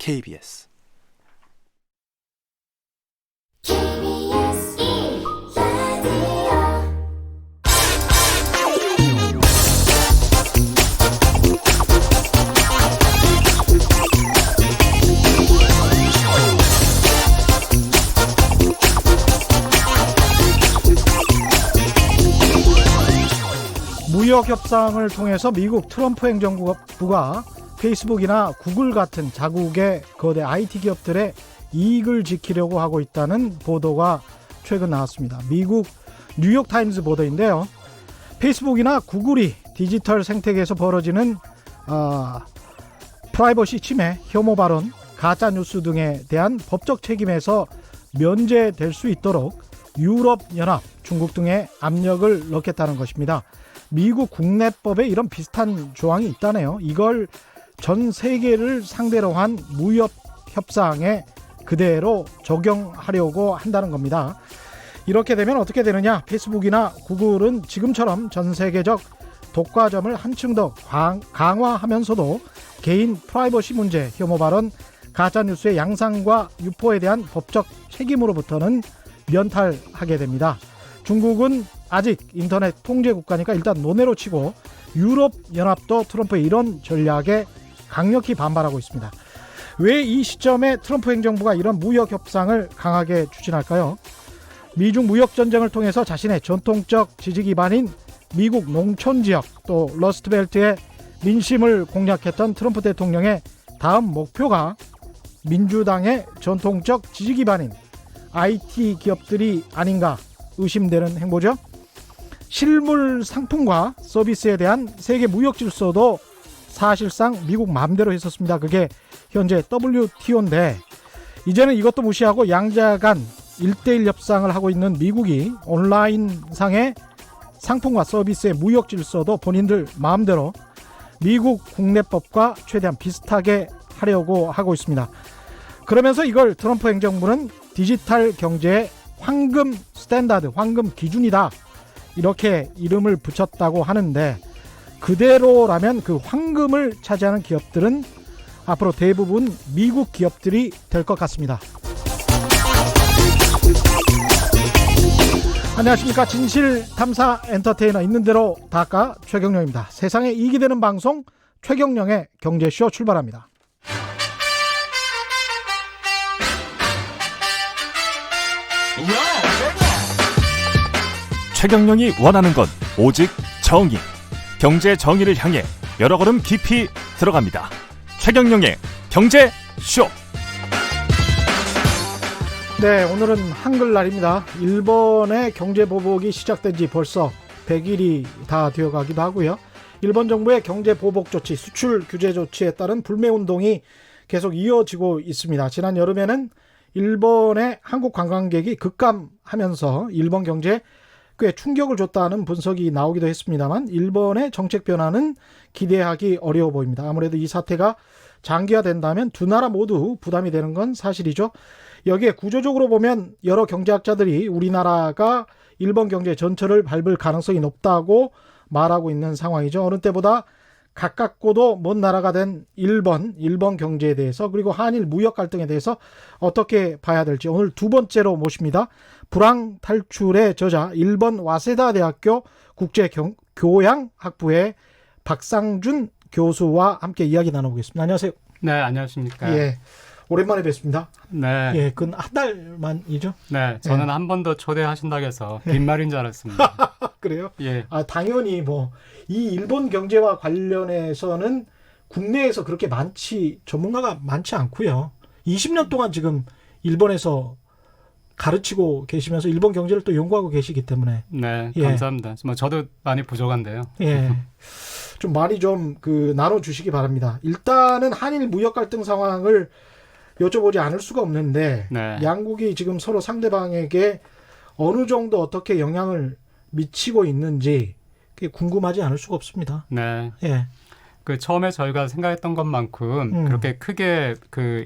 KBS 무역 협상을 통해서 미국 트럼프 행정부가 페이스북이나 구글 같은 자국의 거대 IT 기업들의 이익을 지키려고 하고 있다는 보도가 최근 나왔습니다. 미국 뉴욕타임즈 보도인데요. 페이스북이나 구글이 디지털 생태계에서 벌어지는 프라이버시 침해, 혐오 발언, 가짜뉴스 등에 대한 법적 책임에서 면제될 수 있도록 유럽연합, 중국 등의 압력을 넣겠다는 것입니다. 미국 국내법에 이런 비슷한 조항이 있다네요. 이걸 전 세계를 상대로 한 무역 협상에 그대로 적용하려고 한다는 겁니다. 이렇게 되면 어떻게 되느냐? 페이스북이나 구글은 지금처럼 전 세계적 독과점을 한층 더 강화하면서도 개인 프라이버시 문제, 혐오 발언, 가짜뉴스의 양상과 유포에 대한 법적 책임으로부터는 면탈하게 됩니다. 중국은 아직 인터넷 통제 국가니까 일단 논외로 치고 유럽연합도 트럼프의 이런 전략에 강력히 반발하고 있습니다. 왜 이 시점에 트럼프 행정부가 이런 무역 협상을 강하게 추진할까요? 미중 무역 전쟁을 통해서 자신의 전통적 지지 기반인 미국 농촌 지역 또 러스트벨트의 민심을 공략했던 트럼프 대통령의 다음 목표가 민주당의 전통적 지지 기반인 IT 기업들이 아닌가 의심되는 행보죠. 실물 상품과 서비스에 대한 세계 무역 질서도 사실상 미국 마음대로 했었습니다. 그게 현재 WTO인데 이제는 이것도 무시하고 양자 간 1대1 협상을 하고 있는 미국이 온라인상의 상품과 서비스의 무역 질서도 본인들 마음대로 미국 국내법과 최대한 비슷하게 하려고 하고 있습니다. 그러면서 이걸 트럼프 행정부는 디지털 경제의 황금 스탠다드, 황금 기준이다 이렇게 이름을 붙였다고 하는데 그대로라면 그 황금을 차지하는 기업들은 앞으로 대부분 미국 기업들이 될 것 같습니다. 안녕하십니까. 진실탐사 엔터테이너 있는 대로 닦아 최경영입니다. 세상에 이익이 되는 방송 최경영의 경제쇼 출발합니다. 최경영이 원하는 건 오직 정의. 경제 정의를 향해 여러 걸음 깊이 들어갑니다. 최경영의 경제쇼. 네, 오늘은 한글날입니다. 일본의 경제보복이 시작된 지 벌써 100일이 다 되어가기도 하고요. 일본 정부의 경제보복 조치, 수출 규제 조치에 따른 불매운동이 계속 이어지고 있습니다. 지난 여름에는 일본의 한국 관광객이 급감하면서 일본 경제에 꽤 충격을 줬다는 분석이 나오기도 했습니다만 일본의 정책 변화는 기대하기 어려워 보입니다. 아무래도 이 사태가 장기화된다면 두 나라 모두 부담이 되는 건 사실이죠. 여기에 구조적으로 보면 여러 경제학자들이 우리나라가 일본 경제 전철을 밟을 가능성이 높다고 말하고 있는 상황이죠. 어느 때보다 가깝고도 먼 나라가 된 일본 경제에 대해서 그리고 한일 무역 갈등에 대해서 어떻게 봐야 될지 오늘 두 번째로 모십니다. 불황 탈출의 저자 일본 와세다 대학교 국제교양학부의 박상준 교수와 함께 이야기 나눠보겠습니다. 안녕하세요. 네, 안녕하십니까. 예, 오랜만에 뵙습니다. 네. 예, 그건 한 달만이죠? 네, 저는 한 번 더 초대하신다고 해서 빈말인 줄 알았습니다. 그래요? 예. 당연히 이 일본 경제와 관련해서는 국내에서 그렇게 전문가가 많지 않고요. 20년 동안 지금 일본에서 가르치고 계시면서 일본 경제를 또 연구하고 계시기 때문에. 네, 예. 감사합니다. 저도 많이 부족한데요. 예. 좀 많이 나눠주시기 바랍니다. 일단은 한일 무역 갈등 상황을 여쭤보지 않을 수가 없는데, 네. 양국이 지금 서로 상대방에게 어느 정도 어떻게 영향을 미치고 있는지 그게 궁금하지 않을 수가 없습니다. 네. 예. 처음에 저희가 생각했던 것만큼 그렇게 크게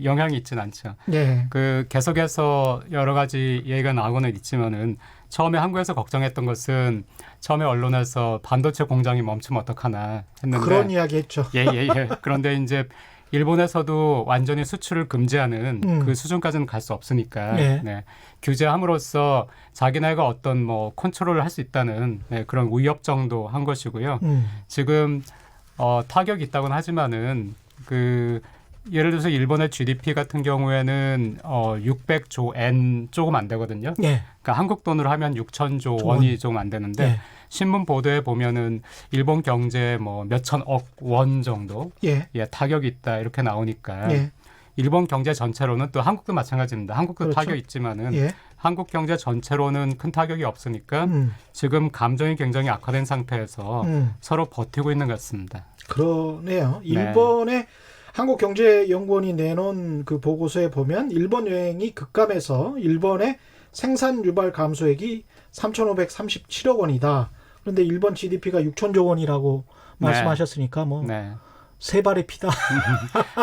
영향이 있진 않죠. 예. 계속해서 여러 가지 얘기가 나오고는 있지만은 처음에 한국에서 걱정했던 것은 처음에 언론에서 반도체 공장이 멈추면 어떡하나 했는데 그런 이야기 했죠. 예. 그런데 이제 일본에서도 완전히 수출을 금지하는 그 수준까지는 갈 수 없으니까 네. 네, 규제함으로써 자기네가 어떤 뭐 컨트롤을 할 수 있다는 네, 그런 위협 정도 한 것이고요. 지금 타격이 있다고는 하지만은 그 예를 들어서 일본의 GDP 같은 경우에는 600조 엔 조금 안 되거든요. 예. 그러니까 한국 돈으로 하면 6천조 원. 원이 조금 안 되는데 예. 신문 보도에 보면은 일본 경제 뭐 몇천억 원 정도 예. 예, 타격이 있다 이렇게 나오니까 예. 일본 경제 전체로는 또 한국도 마찬가지입니다. 한국도 그렇죠. 타격이 있지만은 예. 한국 경제 전체로는 큰 타격이 없으니까 지금 감정이 굉장히 악화된 상태에서 서로 버티고 있는 것 같습니다. 그러네요. 일본의 한국경제연구원이 내놓은 그 보고서에 보면 일본 여행이 급감해서 일본의 생산 유발 감소액이 3,537억 원이다. 그런데 일본 GDP가 6천조 원이라고 말씀하셨으니까 뭐 네. 세 발의 피다.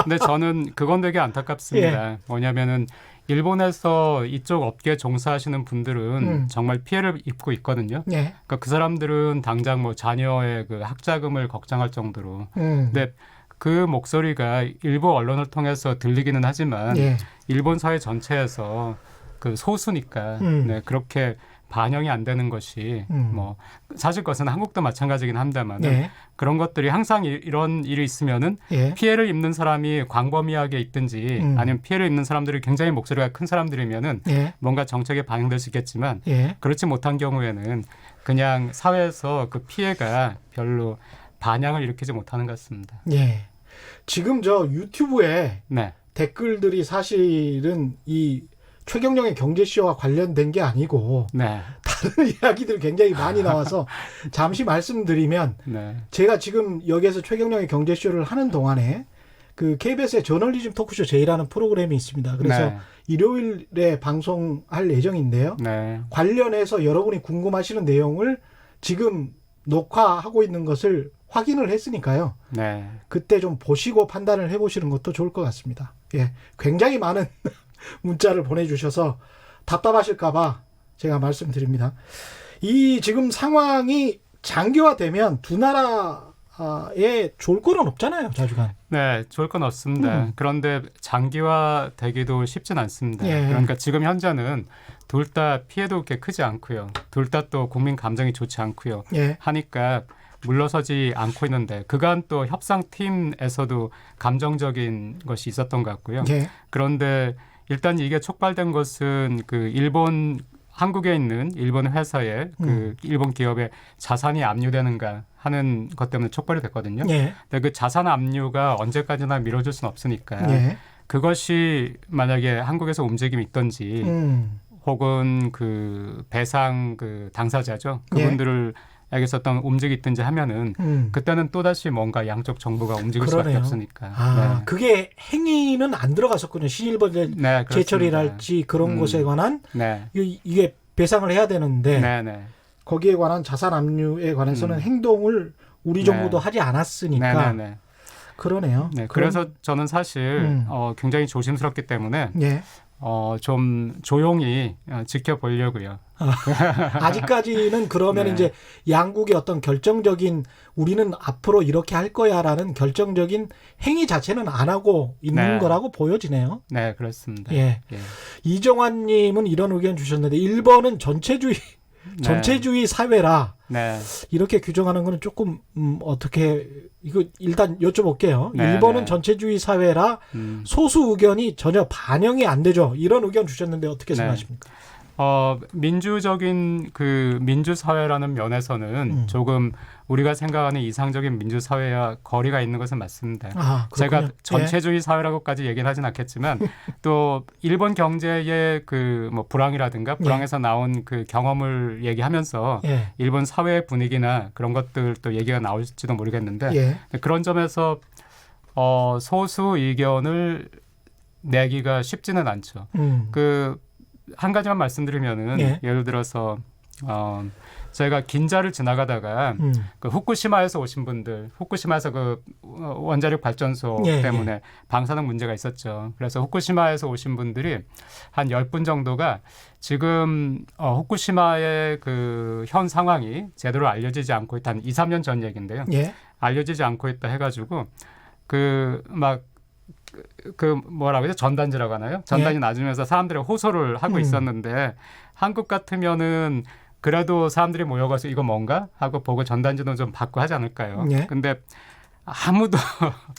근데 저는 그건 되게 안타깝습니다. 뭐냐면은 일본에서 이쪽 업계에 종사하시는 분들은 정말 피해를 입고 있거든요. 예. 그러니까 그 사람들은 당장 뭐 자녀의 그 학자금을 걱정할 정도로. 근데 그 목소리가 일부 언론을 통해서 들리기는 하지만 예. 일본 사회 전체에서 그 소수니까 네, 그렇게 반영이 안 되는 것이 뭐 사실 것은 한국도 마찬가지긴 합니다만 예. 그런 것들이 항상 이런 일이 있으면은 예. 피해를 입는 사람이 광범위하게 있든지 아니면 피해를 입는 사람들이 굉장히 목소리가 큰 사람들이면은 예. 뭔가 정책에 반영될 수 있겠지만 예. 그렇지 못한 경우에는 그냥 사회에서 그 피해가 별로 반향을 일으키지 못하는 것 같습니다. 예. 지금 저 유튜브에 네. 댓글들이 사실은 이 최경영의 경제쇼와 관련된 게 아니고 네. 다른 이야기들이 굉장히 많이 나와서 잠시 말씀드리면 네. 제가 지금 여기에서 최경영의 경제쇼를 하는 동안에 그 KBS의 저널리즘 토크쇼 제이라는 프로그램이 있습니다. 그래서 네. 일요일에 방송할 예정인데요. 네. 관련해서 여러분이 궁금하시는 내용을 지금 녹화하고 있는 것을 확인을 했으니까요. 네. 그때 좀 보시고 판단을 해보시는 것도 좋을 것 같습니다. 예, 굉장히 많은 문자를 보내주셔서 답답하실까봐 제가 말씀드립니다. 이 지금 상황이 장기화되면 두 나라에 좋을 거는 없잖아요, 자주간. 네, 좋을 건 없습니다. 그런데 장기화되기도 쉽진 않습니다. 예. 그러니까 지금 현재는 둘 다 피해도 그렇게 크지 않고요. 둘 다 또 국민 감정이 좋지 않고요. 예. 하니까 물러서지 않고 있는데 그간 또 협상팀에서도 감정적인 것이 있었던 것 같고요. 예. 그런데 일단 이게 촉발된 것은 그 일본 한국에 있는 일본 회사에 그 일본 기업의 자산이 압류되는가 하는 것 때문에 촉발이 됐거든요. 예. 근데 그 자산 압류가 언제까지나 미뤄질 수는 없으니까 예. 그것이 만약에 한국에서 움직임이 있던지 혹은 그 배상 그 당사자죠. 그분들을 에게서 어떤 움직임이 있든지 하면은 그때는 또다시 뭔가 양쪽 정부가 움직일 수밖에 그러네요. 없으니까. 아, 네. 그게 행위는 안 들어갔었군요. 신일본 네, 제철이랄지 그런 것에 관한 네. 이게 배상을 해야 되는데 네, 네. 거기에 관한 자산 압류에 관해서는 행동을 우리 정부도 하지 않았으니까 네, 네, 네. 그러네요. 네, 그래서 저는 사실 굉장히 조심스럽기 때문에 예. 좀 조용히 지켜보려고요. 아직까지는 그러면 네. 이제 양국의 어떤 결정적인 우리는 앞으로 이렇게 할 거야라는 결정적인 행위 자체는 안 하고 있는 네. 거라고 보여지네요. 네, 그렇습니다. 예. 예. 이정환님은 이런 의견 주셨는데 일본은 전체주의 사회라 네. 이렇게 규정하는 거는 조금 어떻게 이거 일단 여쭤볼게요. 네, 일본은 네. 전체주의 사회라 소수 의견이 전혀 반영이 안 되죠. 이런 의견 주셨는데 어떻게 네. 생각하십니까? 민주적인 그 민주사회라는 면에서는 조금 우리가 생각하는 이상적인 민주사회와 거리가 있는 것은 맞습니다. 아, 제가 그렇군요. 전체주의 사회라고까지 얘기는 하진 않겠지만 또 일본 경제의 그 뭐 불황이라든가 불황에서 나온 그 경험을 얘기하면서 예. 일본 사회 분위기나 그런 것들 또 얘기가 나올지도 모르겠는데 예. 그런 점에서 소수 의견을 내기가 쉽지는 않죠. 그 한 가지만 말씀드리면은 예. 예를 들어서 저희가 긴자를 지나가다가 그 후쿠시마에서 오신 분들, 후쿠시마에서 그 원자력 발전소 예, 때문에 방사능 문제가 있었죠. 그래서 후쿠시마에서 오신 분들이 한 10분 정도가 지금 후쿠시마의 그 현 상황이 제대로 알려지지 않고 있다. 한 2, 3년 전 얘기인데요. 예. 알려지지 않고 있다 해가지고 그 막 그 뭐라고 해요? 전단지라고 하나요? 전단지 예. 놔주면서 사람들이 호소를 하고 있었는데 한국 같으면은 그래도 사람들이 모여가서 이거 뭔가 하고 보고 전단지도 좀 받고 하지 않을까요? 예. 근데 아무도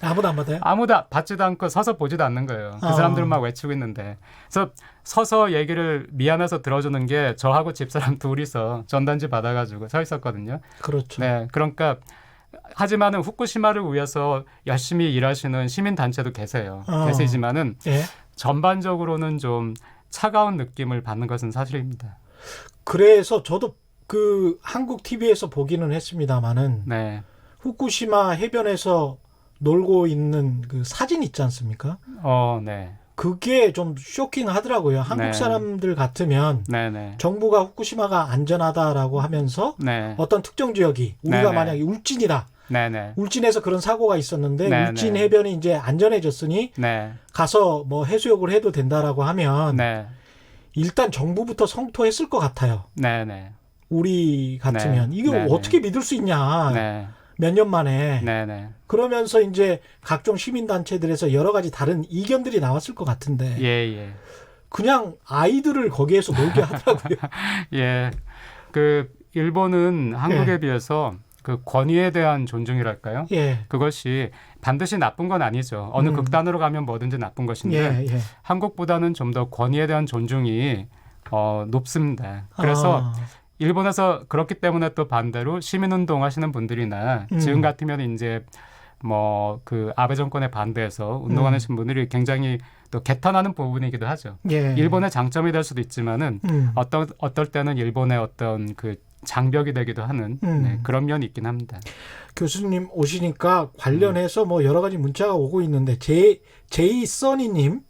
아무도 안 받아요? 아무도 받지도 않고 서서 보지도 않는 거예요. 그 사람들은 막 외치고 있는데. 그래서 서서 얘기를 미안해서 들어주는 게 저하고 집사람 둘이서 전단지 받아가지고 서 있었거든요. 그렇죠. 네, 그러니까 하지만은 후쿠시마를 위해서 열심히 일하시는 시민단체도 계세요. 계시지만은 예. 전반적으로는 좀 차가운 느낌을 받는 것은 사실입니다. 그래서 저도 그 한국 TV에서 보기는 했습니다만은 네, 후쿠시마 해변에서 놀고 있는 그 사진 있지 않습니까? 네, 그게 좀 쇼킹하더라고요. 한국 네. 사람들 같으면 네, 네, 정부가 후쿠시마가 안전하다라고 하면서 네, 어떤 특정 지역이 우리가 네네. 만약에 울진이다. 네, 네, 울진에서 그런 사고가 있었는데 네네. 울진 해변이 이제 안전해졌으니 네, 가서 뭐 해수욕을 해도 된다라고 하면 네, 일단 정부부터 성토했을 것 같아요. 네, 네, 우리 같으면 네. 이거 네네. 어떻게 믿을 수 있냐. 네, 몇 년 만에. 네, 네. 그러면서 이제 각종 시민단체들에서 여러 가지 다른 이견들이 나왔을 것 같은데 예, 예. 그냥 아이들을 거기에서 놀게 하더라고요. 예. 그 일본은 한국에 예. 비해서 그 권위에 대한 존중이랄까요? 예. 그것이 반드시 나쁜 건 아니죠. 어느 극단으로 가면 뭐든지 나쁜 것인데 예. 예. 한국보다는 좀 더 권위에 대한 존중이 높습니다. 그래서 아, 일본에서 그렇기 때문에 또 반대로 시민운동 하시는 분들이나 지금 같으면 이제 뭐 그 아베 정권에 반대해서 운동하시는 분들이 굉장히 또 개탄하는 부분이기도 하죠. 예. 일본의 장점이 될 수도 있지만은 어떨 때는 일본의 어떤 그 장벽이 되기도 하는 네, 그런 면이 있긴 합니다. 교수님 오시니까 관련해서 뭐 여러 가지 문자가 오고 있는데 제이 써니님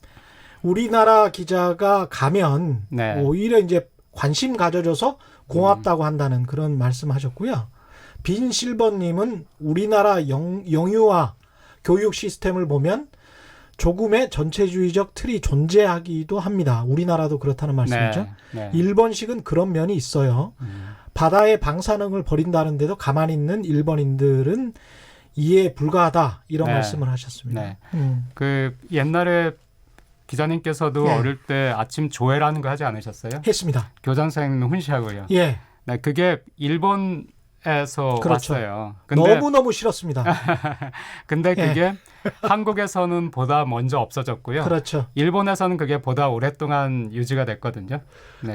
우리나라 기자가 가면 네. 오히려 이제 관심 가져줘서 고맙다고 한다는 그런 말씀하셨고요. 빈 실버님은 우리나라 영유아 교육 시스템을 보면 조금의 전체주의적 틀이 존재하기도 합니다. 우리나라도 그렇다는 말씀이죠. 네. 일본식은 그런 면이 있어요. 바다의 방사능을 버린다는데도 가만히 있는 일본인들은 이해 불가하다 이런 네. 말씀을 하셨습니다. 네. 그 옛날에 기자님께서도 예. 어릴 때 아침 조회라는 거 하지 않으셨어요? 했습니다. 교장 선생님 훈시하고요. 예, 네, 그게 일본에서 그렇죠. 왔어요. 근데 너무너무 싫었습니다. 근데 그게 한국에서는 보다 먼저 없어졌고요. 그렇죠. 일본에서는 그게 보다 오랫동안 유지가 됐거든요. 네,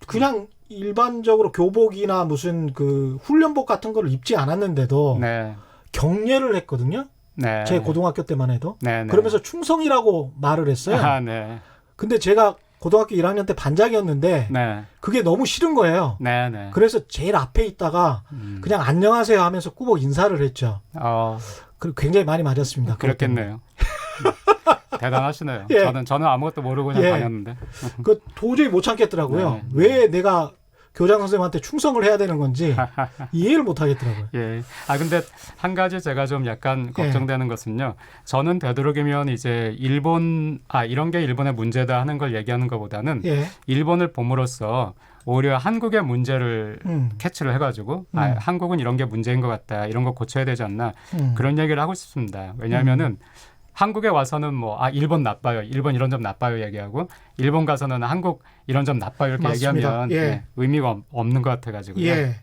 그냥 일반적으로 교복이나 무슨 그 훈련복 같은 거를 입지 않았는데도 네, 경례를 했거든요. 네, 제 고등학교 때만 해도. 네, 네. 그러면서 충성이라고 말을 했어요. 아, 네, 근데 제가 고등학교 1학년 때 반장이었는데 네, 그게 너무 싫은 거예요. 네, 네. 그래서 제일 앞에 있다가 그냥 안녕하세요 하면서 꾸벅 인사를 했죠. 그리고 굉장히 많이 맞았습니다. 그렇겠네요. 대단하시네요. 예. 저는 아무것도 모르고 그냥 예. 다녔는데. 그 도저히 못 참겠더라고요. 네. 왜 내가 교장 선생님한테 충성을 해야 되는 건지 이해를 못 하겠더라고요. 예. 근데 한 가지 제가 좀 약간 걱정되는 것은요. 저는 되도록이면 이제 이런 게 일본의 문제다 하는 걸 얘기하는 것보다는 예. 일본을 봄으로써 오히려 한국의 문제를 캐치를 해가지고 한국은 이런 게 문제인 것 같다. 이런 거 고쳐야 되지 않나. 그런 얘기를 하고 싶습니다. 왜냐하면은 한국에 와서는 일본 나빠요. 일본 이런 점 나빠요 얘기하고 일본 가서는 한국 이런 점 나빠요 이렇게 맞습니다. 얘기하면 예. 의미가 없는 것 같아가지고요. 예.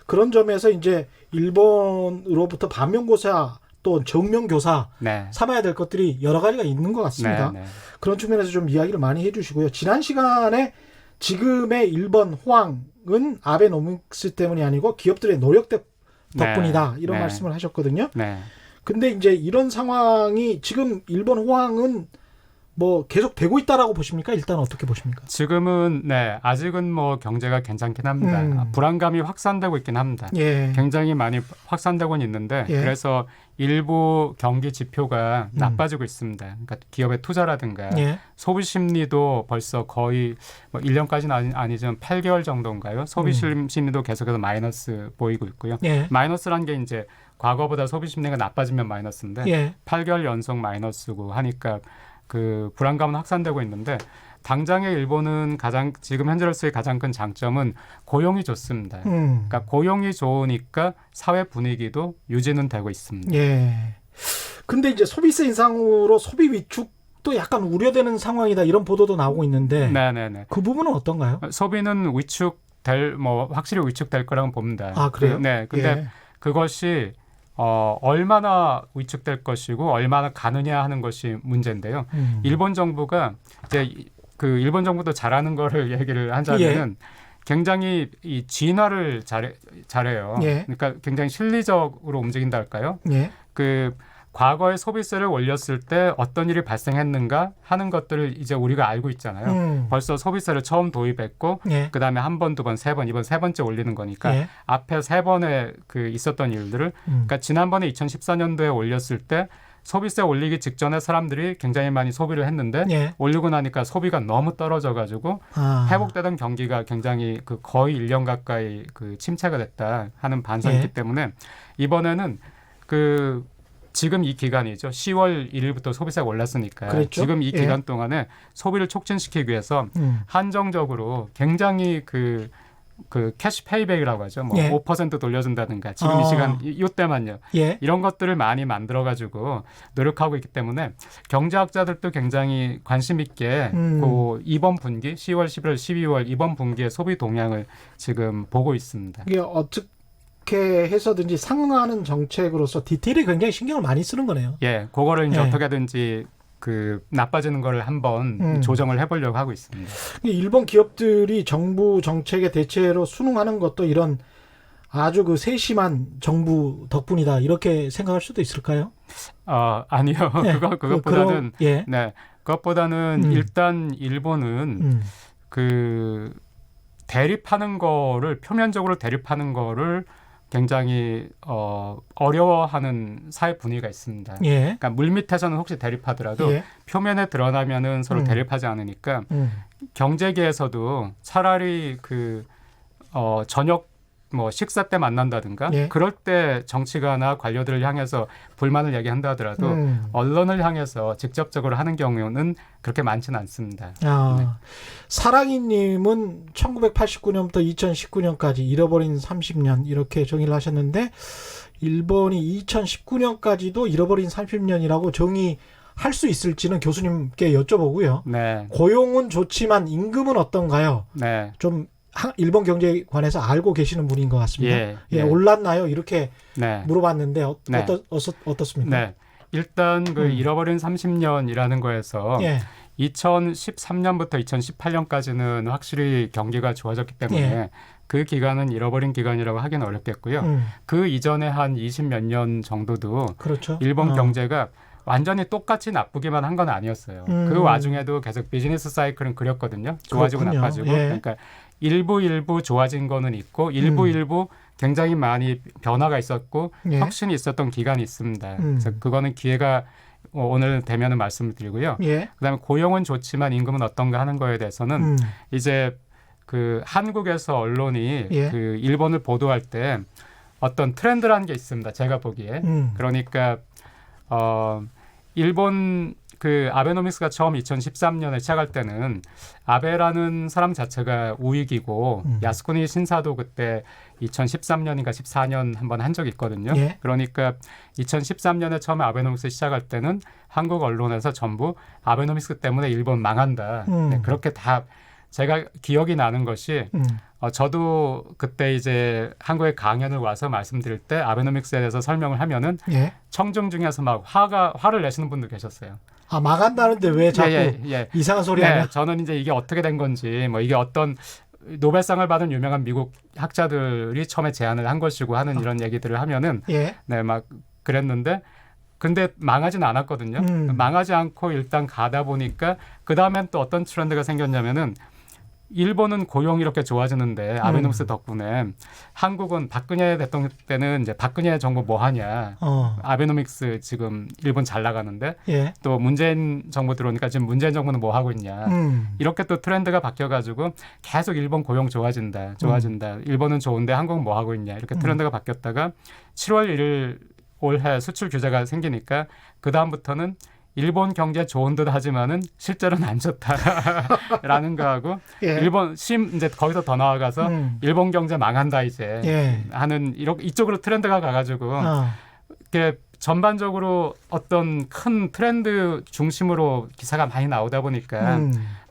그런 점에서 이제 일본으로부터 반면교사 또 정면교사 네. 삼아야 될 것들이 여러 가지가 있는 것 같습니다. 네, 네. 그런 측면에서 좀 이야기를 많이 해주시고요. 지난 시간에 지금의 일본 호황은 아베노믹스 때문이 아니고 기업들의 노력 덕분이다. 이런 네. 말씀을 하셨거든요. 네. 근데 이제 이런 상황이 지금 일본 호황은 뭐 계속 되고 있다라고 보십니까? 일단 어떻게 보십니까? 지금은 아직은 뭐 경제가 괜찮긴 합니다. 불안감이 확산되고 있긴 합니다. 예. 굉장히 많이 확산되고는 있는데 예. 그래서 일부 경기 지표가 나빠지고 있습니다. 그러니까 기업의 투자라든가 예. 소비 심리도 벌써 거의 뭐 1년까지는 아니지만 8개월 정도인가요? 소비 심리도 계속해서 마이너스 보이고 있고요. 예. 마이너스란 게 이제 과거보다 소비 심리가 나빠지면 마이너스인데 예. 8개월 연속 마이너스고 하니까 그 불안감은 확산되고 있는데 당장의 일본은 지금 현재로서의 가장 큰 장점은 고용이 좋습니다. 그러니까 고용이 좋으니까 사회 분위기도 유지는 되고 있습니다. 예. 근데 이제 소비세 인상으로 소비 위축도 약간 우려되는 상황이다 이런 보도도 나오고 있는데 네네네. 그 부분은 어떤가요? 소비는 확실히 위축될 거라고 봅니다. 아, 그래요? 네. 근데 예. 그것이 얼마나 위축될 것이고 얼마나 가느냐 하는 것이 문제인데요. 일본 정부가 이제 그 일본 정부도 잘하는 거를 얘기를 하자면은 굉장히 이 진화를 잘해요. 예. 그러니까 굉장히 실리적으로 움직인다 할까요? 예. 그 과거에 소비세를 올렸을 때 어떤 일이 발생했는가 하는 것들을 이제 우리가 알고 있잖아요. 벌써 소비세를 처음 도입했고 예. 그다음에 한 번, 두 번, 세 번, 이번 세 번째 올리는 거니까 예. 앞에 세 번에 그 있었던 일들을 그러니까 지난번에 2014년도에 올렸을 때 소비세 올리기 직전에 사람들이 굉장히 많이 소비를 했는데 예. 올리고 나니까 소비가 너무 떨어져 가지고 회복되던 경기가 굉장히 그 거의 1년 가까이 그 침체가 됐다 하는 반성이 있기 때문에 이번에는 그 지금 이 기간이죠. 10월 1일부터 소비세가 올랐으니까 그랬죠? 지금 이 기간 동안에 소비를 촉진시키기 위해서 한정적으로 굉장히 그 캐시 페이백이라고 하죠. 뭐 5% 돌려준다든가 지금 이 시간 이때만요. 이런 것들을 많이 만들어가지고 노력하고 있기 때문에 경제학자들도 굉장히 관심 있게 그 이번 분기 10월, 11월, 12월 이번 분기의 소비 동향을 지금 보고 있습니다. 이게 어떻게 해서든지 상응하는 정책으로서 디테일에 굉장히 신경을 많이 쓰는 거네요. 예, 그거를 이제 어떻게든지 그 나빠지는 거를 한번 조정을 해보려고 하고 있습니다. 일본 기업들이 정부 정책의 대체로 순응하는 것도 이런 아주 그 세심한 정부 덕분이다 이렇게 생각할 수도 있을까요? 아니요. 네, 그것보다는 예. 네, 그것보다는 일단 일본은 그 대립하는 거를 표면적으로 대립하는 거를 굉장히 어려워하는 사회 분위기가 있습니다. 예. 그러니까 물밑에서는 혹시 대립하더라도 표면에 드러나면은 서로 대립하지 않으니까 경제계에서도 차라리 그 저녁 뭐 식사 때 만난다든가 그럴 때 정치가나 관료들을 향해서 불만을 얘기한다 하더라도 언론을 향해서 직접적으로 하는 경우는 그렇게 많지는 않습니다. 네. 사랑이님은 1989년부터 2019년까지 잃어버린 30년 이렇게 정의를 하셨는데 일본이 2019년까지도 잃어버린 30년이라고 정의할 수 있을지는 교수님께 여쭤보고요. 네. 고용은 좋지만 임금은 어떤가요? 네. 좀 일본 경제에 관해서 알고 계시는 분인 것 같습니다. 올랐나요? 이렇게 물어봤는데 어떻습니까? 네. 일단 그 잃어버린 30년이라는 거에서 2013년부터 2018년까지는 확실히 경기가 좋아졌기 때문에 그 기간은 잃어버린 기간이라고 하기는 어렵겠고요. 그 이전에 한 20몇 년 정도도 그렇죠. 일본 경제가 완전히 똑같이 나쁘기만 한 건 아니었어요. 그 와중에도 계속 비즈니스 사이클은 그렸거든요. 좋아지고 그렇군요. 나빠지고. 그러니까 일부 좋아진 거는 있고 일부 굉장히 많이 변화가 있었고 혁신이 있었던 기간이 있습니다. 그래서 그거는 기회가 오늘 되면은 말씀을 드리고요. 그다음에 고용은 좋지만 임금은 어떤가 하는 거에 대해서는 이제 그 한국에서 언론이 그 일본을 보도할 때 어떤 트렌드라는 게 있습니다. 제가 보기에. 그러니까 일본 그 아베노믹스가 처음 2013년에 시작할 때는 아베라는 사람 자체가 우익이고 야스쿠니 신사도 그때 2013년인가 14년 한번 한 적이 있거든요. 그러니까 2013년에 처음에 아베노믹스 시작할 때는 한국 언론에서 전부 아베노믹스 때문에 일본 망한다. 그렇게 다 제가 기억이 나는 것이 저도 그때 이제 한국에 강연을 와서 말씀드릴 때 아베노믹스에 대해서 설명을 하면은 청중 중에서 막 화를 내시는 분도 계셨어요. 망한다는데 왜 자꾸 이상한 소리 하냐? 저는 이제 이게 어떻게 된 건지 뭐 이게 어떤 노벨상을 받은 유명한 미국 학자들이 처음에 제안을 한 것이고 하는 이런 얘기들을 하면은 막 그랬는데 근데 망하진 않았거든요. 망하지 않고 일단 가다 보니까 그 다음엔 또 어떤 트렌드가 생겼냐면은 일본은 고용이 이렇게 좋아지는데 아베노믹스 덕분에 한국은 박근혜 대통령 때는 이제 박근혜 정부 뭐 하냐. 아베노믹스 지금 일본 잘 나가는데 또 문재인 정부 들어오니까 지금 문재인 정부는 뭐 하고 있냐. 이렇게 또 트렌드가 바뀌어가지고 계속 일본 고용 좋아진다. 일본은 좋은데 한국은 뭐 하고 있냐. 이렇게 트렌드가 바뀌었다가 7월 1일 올해 수출 규제가 생기니까 그 다음부터는 일본 경제 좋은 듯 하지만은 실제로는 안 좋다라는 거하고 일본 이제 거기서 더 나아가서 일본 경제 망한다 이제 하는 이쪽으로 트렌드가 가가지고 이렇게 전반적으로 어떤 큰 트렌드 중심으로 기사가 많이 나오다 보니까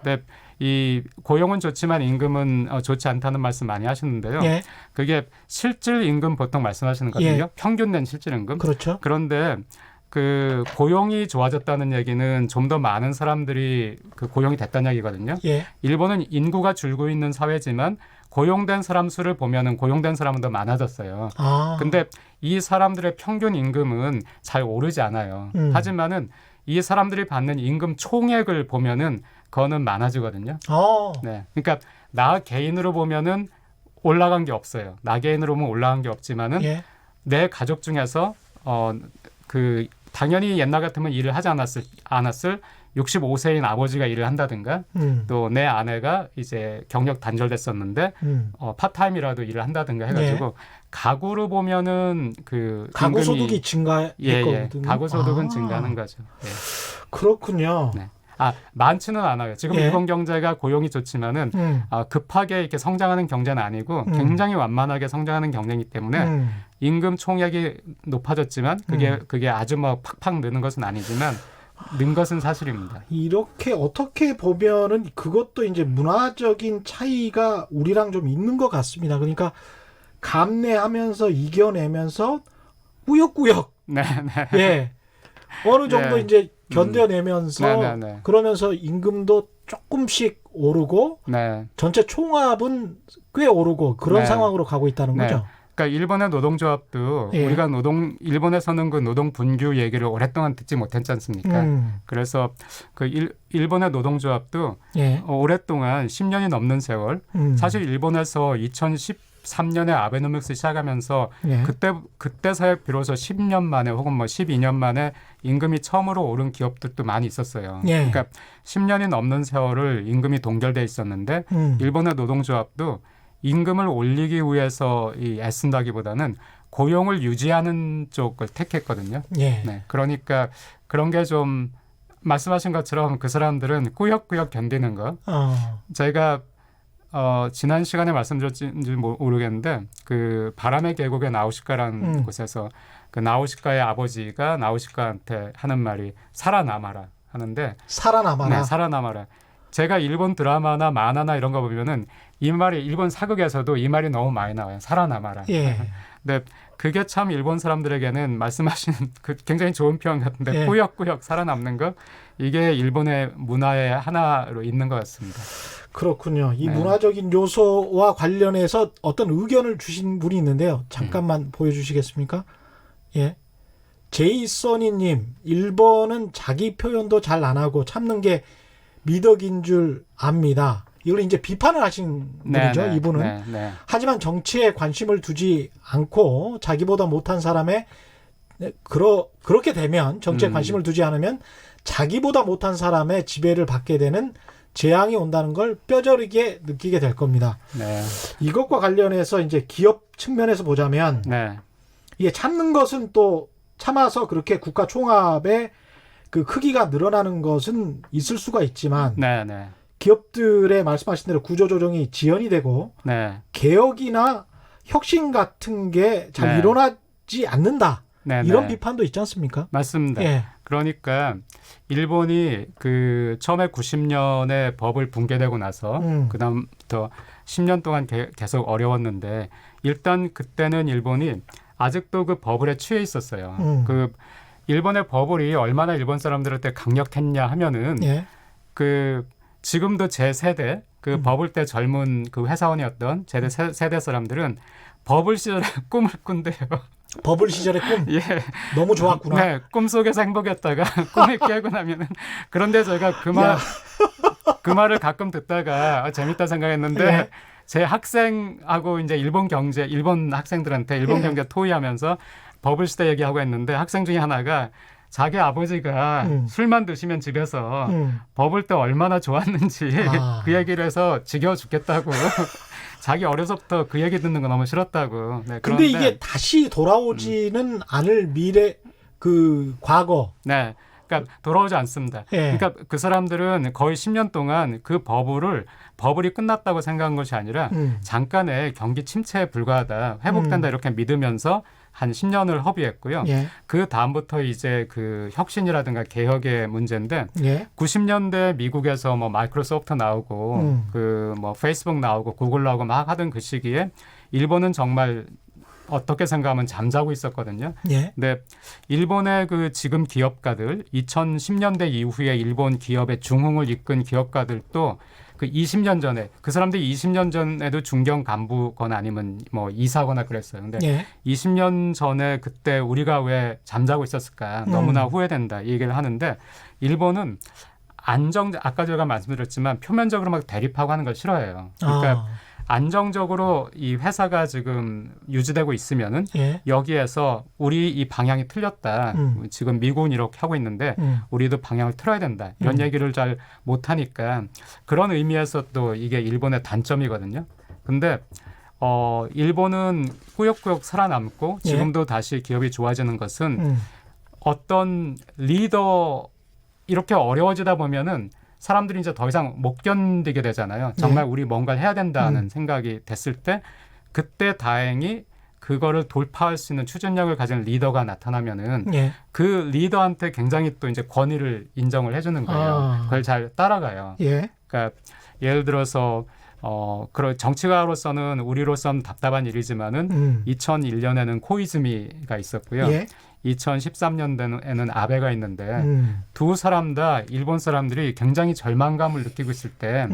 근데 이 고용은 좋지만 임금은 좋지 않다는 말씀 많이 하시는데요. 예. 그게 실질 임금 보통 말씀하시는 거거든요. 예. 평균 낸 실질 임금. 그렇죠. 그런데 그 고용이 좋아졌다는 얘기는 좀 더 많은 사람들이 그 고용이 됐다는 얘기거든요. 예. 일본은 인구가 줄고 있는 사회지만 고용된 사람 수를 보면은 고용된 사람은 더 많아졌어요. 아. 근데 이 사람들의 평균 임금은 잘 오르지 않아요. 하지만은 이 사람들이 받는 임금 총액을 보면은 그거는 많아지거든요. 네. 그러니까 나 개인으로 보면은 올라간 게 없어요. 나 개인으로 보면 올라간 게 없지만은 예. 내 가족 중에서 그 당연히 옛날 같으면 일을 하지 않았을 65세인 아버지가 일을 한다든가 또 내 아내가 이제 경력 단절됐었는데 파타임이라도 일을 한다든가 해가지고 예. 가구로 보면은 그 가구 임금이- 소득이 증가했거든요. 가구 소득은 증가하는 거죠. 예. 그렇군요. 네. 많지는 않아요. 지금 예. 일본 경제가 고용이 좋지만은 급하게 이렇게 성장하는 경제는 아니고 굉장히 완만하게 성장하는 경제이기 때문에 임금 총액이 높아졌지만 그게 아주 뭐 팍팍 느는 것은 아니지만 는 것은 사실입니다. 이렇게 어떻게 보면은 그것도 이제 문화적인 차이가 우리랑 좀 있는 것 같습니다. 그러니까 감내하면서 이겨내면서 꾸역꾸역 네, 네. 예 어느 정도 예. 이제 견뎌내면서 네, 네, 네. 그러면서 임금도 조금씩 오르고 네. 전체 총합은 꽤 오르고 그런 네. 상황으로 가고 있다는 네. 거죠. 그러니까 일본의 노동조합도 예. 우리가 일본에서는 그 노동 분규 얘기를 오랫동안 듣지 못했지 않습니까? 그래서 그 일본의 노동조합도 예. 오랫동안 10년이 넘는 세월 사실 일본에서 2013년에 아베노믹스 시작하면서 예. 그때서야 비로소 10년 만에 혹은 뭐 12년 만에 임금이 처음으로 오른 기업들도 많이 있었어요. 예. 그러니까 10년이 넘는 세월을 임금이 동결돼 있었는데 일본의 노동조합도 임금을 올리기 위해서 애쓴다기보다는 고용을 유지하는 쪽을 택했거든요. 예. 네, 그러니까 그런 게 좀 말씀하신 것처럼 그 사람들은 꾸역꾸역 견디는 거. 제가 지난 시간에 말씀드렸는지 모르겠는데 그 바람의 계곡의 나우시카라는 곳에서 그 나우시카의 아버지가 나우시카한테 하는 말이 살아남아라 하는데 살아남아라. 네, 살아남아라. 제가 일본 드라마나 만화나 이런 거 보면은 이 말이 일본 사극에서도 이 말이 너무 많이 나와요. 살아남아라. 예. 근데 그게 참 일본 사람들에게는 말씀하신 그 굉장히 좋은 표현 같은데 예. 꾸역꾸역 살아남는 거 이게 일본의 문화의 하나로 있는 것 같습니다. 그렇군요. 이 네. 문화적인 요소와 관련해서 어떤 의견을 주신 분이 있는데요. 잠깐만 보여주시겠습니까? 예. 제이써니님, 일본은 자기 표현도 잘 안 하고 참는 게 미덕인 줄 압니다. 이걸 이제 비판을 하신 분이죠. 네, 이분은. 네, 네. 하지만 정치에 관심을 두지 않고 자기보다 못한 사람의 그렇게 되면 정치에 관심을 두지 않으면 자기보다 못한 사람의 지배를 받게 되는 재앙이 온다는 걸 뼈저리게 느끼게 될 겁니다. 네. 이것과 관련해서 이제 기업 측면에서 보자면 네. 이게 참는 것은 또 참아서 그렇게 국가 총합의 그 크기가 늘어나는 것은 있을 수가 있지만 네, 네. 기업들의 말씀하신 대로 구조조정이 지연이 되고 네. 개혁이나 혁신 같은 게 잘 네. 일어나지 않는다. 네, 이런 네. 비판도 있지 않습니까? 맞습니다. 예. 그러니까 일본이 그 처음에 90년에 법을 붕괴되고 나서 그다음부터 10년 동안 계속 어려웠는데 일단 그때는 일본이 아직도 그 버블에 취해 있었어요. 그 일본의 버블이 얼마나 일본 사람들한테 강력했냐 하면은 예. 그 지금도 제 세대 그 버블 때 젊은 그 회사원이었던 제 세대 사람들은 버블 시절에 꿈을 꾼대요. 버블 시절의 꿈 예. 너무 좋았구나. 네, 꿈속에서 행복했다가 꿈에 깨고 나면은 그런데 제가 그 말을 가끔 듣다가 재밌다 생각했는데 예. 제 학생하고 이제 일본 학생들한테 일본 예. 경제 토의하면서 버블 시대 얘기하고 했는데 학생 중에 하나가 자기 아버지가 술만 드시면 집에서 버블 때 얼마나 좋았는지 그 얘기를 해서 지겨워 죽겠다고 자기 어려서부터 그 얘기 듣는 거 너무 싫었다고. 네, 근데 이게 다시 돌아오지는 않을 미래 그 과거. 네. 그러니까 돌아오지 않습니다. 예. 그러니까 그 사람들은 거의 10년 동안 그 버블이 끝났다고 생각한 것이 아니라 잠깐의 경기 침체에 불과하다, 회복된다 이렇게 믿으면서 한 10년을 허비했고요. 예. 그 다음부터 이제 그 혁신이라든가 개혁의 문제인데 예. 90년대 미국에서 뭐 마이크로소프트 나오고 그 뭐 페이스북 나오고 구글 나오고 막 하던 그 시기에 일본은 정말 어떻게 생각하면 잠자고 있었거든요. 예. 근데 일본의 그 지금 기업가들 2010년대 이후에 일본 기업의 중흥을 이끈 기업가들도 그 20년 전에 그 사람들이 20년 전에도 중견 간부거나 아니면 뭐 이사거나 그랬어요. 근데 예. 20년 전에 그때 우리가 왜 잠자고 있었을까 너무나 후회된다 이 얘기를 하는데 일본은 아까 제가 말씀드렸지만 표면적으로 막 대립하고 하는 걸 싫어해요. 그러니까 안정적으로 이 회사가 지금 유지되고 있으면은 예. 여기에서 우리 이 방향이 틀렸다. 지금 미국은 이렇게 하고 있는데 우리도 방향을 틀어야 된다. 이런 얘기를 잘 못하니까 그런 의미에서 또 이게 일본의 단점이거든요. 근데 일본은 꾸역꾸역 살아남고 지금도 다시 기업이 좋아지는 것은 어떤 리더 이렇게 어려워지다 보면은 사람들이 이제 더 이상 못 견디게 되잖아요. 정말 우리 뭔가를 해야 된다는 생각이 됐을 때 그때 다행히 그거를 돌파할 수 있는 추진력을 가진 리더가 나타나면은 그 리더한테 굉장히 또 이제 권위를 인정을 해주는 거예요. 그걸 잘 따라가요. 그러니까 예를 들어서 그런 정치가로서는 우리로서는 답답한 일이지만은 2001년에는 코이즈미가 있었고요. 2013년에는 아베가 있는데 두 사람 다 일본 사람들이 굉장히 절망감을 느끼고 있을 때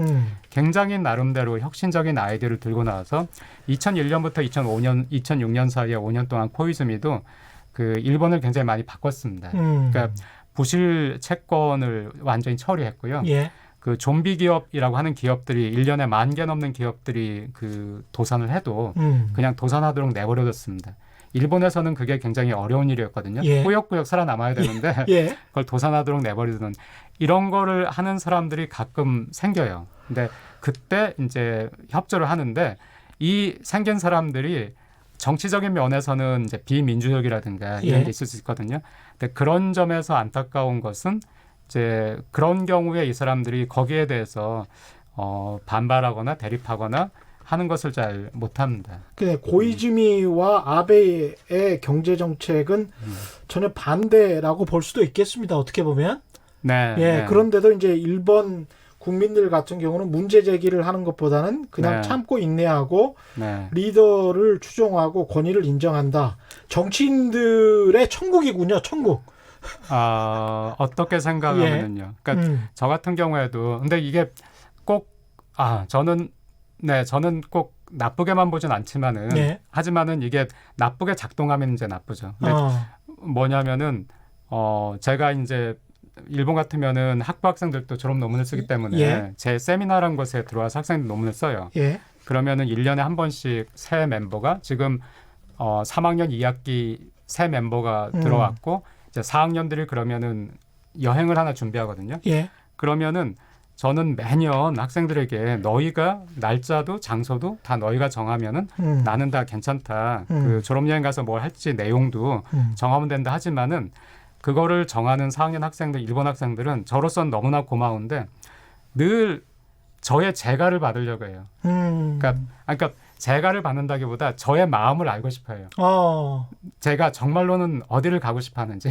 굉장히 나름대로 혁신적인 아이디어를 들고 나와서 2001년부터 2006년 사이에 5년 동안 코이즈미도 그 일본을 굉장히 많이 바꿨습니다. 그러니까 부실 채권을 완전히 처리했고요. 그 좀비 기업이라고 하는 기업들이 1년에 10,000개 넘는 기업들이 그 도산을 해도 그냥 도산하도록 내버려뒀습니다. 일본에서는 그게 굉장히 어려운 일이었거든요. 꾸역꾸역 살아남아야 되는데 그걸 도산하도록 내버리는 이런 거를 하는 사람들이 가끔 생겨요. 근데 그때 이제 협조를 하는데 이 생긴 사람들이 정치적인 면에서는 이제 비민주적이라든가 이런 게 있을 수 있거든요. 근데 그런 점에서 안타까운 것은 이제 그런 경우에 이 사람들이 거기에 대해서 반발하거나 대립하거나 하는 것을 잘 못합니다. 고이즈미와 아베의 경제 정책은 전혀 반대라고 볼 수도 있겠습니다. 어떻게 보면. 네. 그런데도 이제 일본 국민들 같은 경우는 문제 제기를 하는 것보다는 그냥 참고 인내하고 리더를 추종하고 권위를 인정한다. 정치인들의 천국이군요. 천국. 어떻게 생각하면요. 그러니까 저 같은 경우에도 근데 이게 꼭 저는 꼭 나쁘게만 보진 않지만은 하지만은 이게 나쁘게 작동하면 이제 나쁘죠. 근데 뭐냐면은 제가 이제 일본 같으면은 학부 학생들도 졸업 논문을 쓰기 때문에 제 세미나라는 곳에 들어와서 학생들 논문을 써요. 그러면은 1년에 한 번씩 새 멤버가 지금 3학년 2학기 새 멤버가 들어왔고 이제 4학년들이 그러면은 여행을 하나 준비하거든요. 그러면은 저는 매년 학생들에게 너희가 날짜도 장소도 다 너희가 정하면은 나는 다 괜찮다. 그 졸업여행 가서 뭘 할지 내용도 정하면 된다 하지만은 그거를 정하는 4학년 학생들, 일본 학생들은 저로서는 너무나 고마운데 늘 저의 재가를 받으려고 해요. 그러니까 재가를 받는다기보다 저의 마음을 알고 싶어요. 제가 정말로는 어디를 가고 싶어하는지,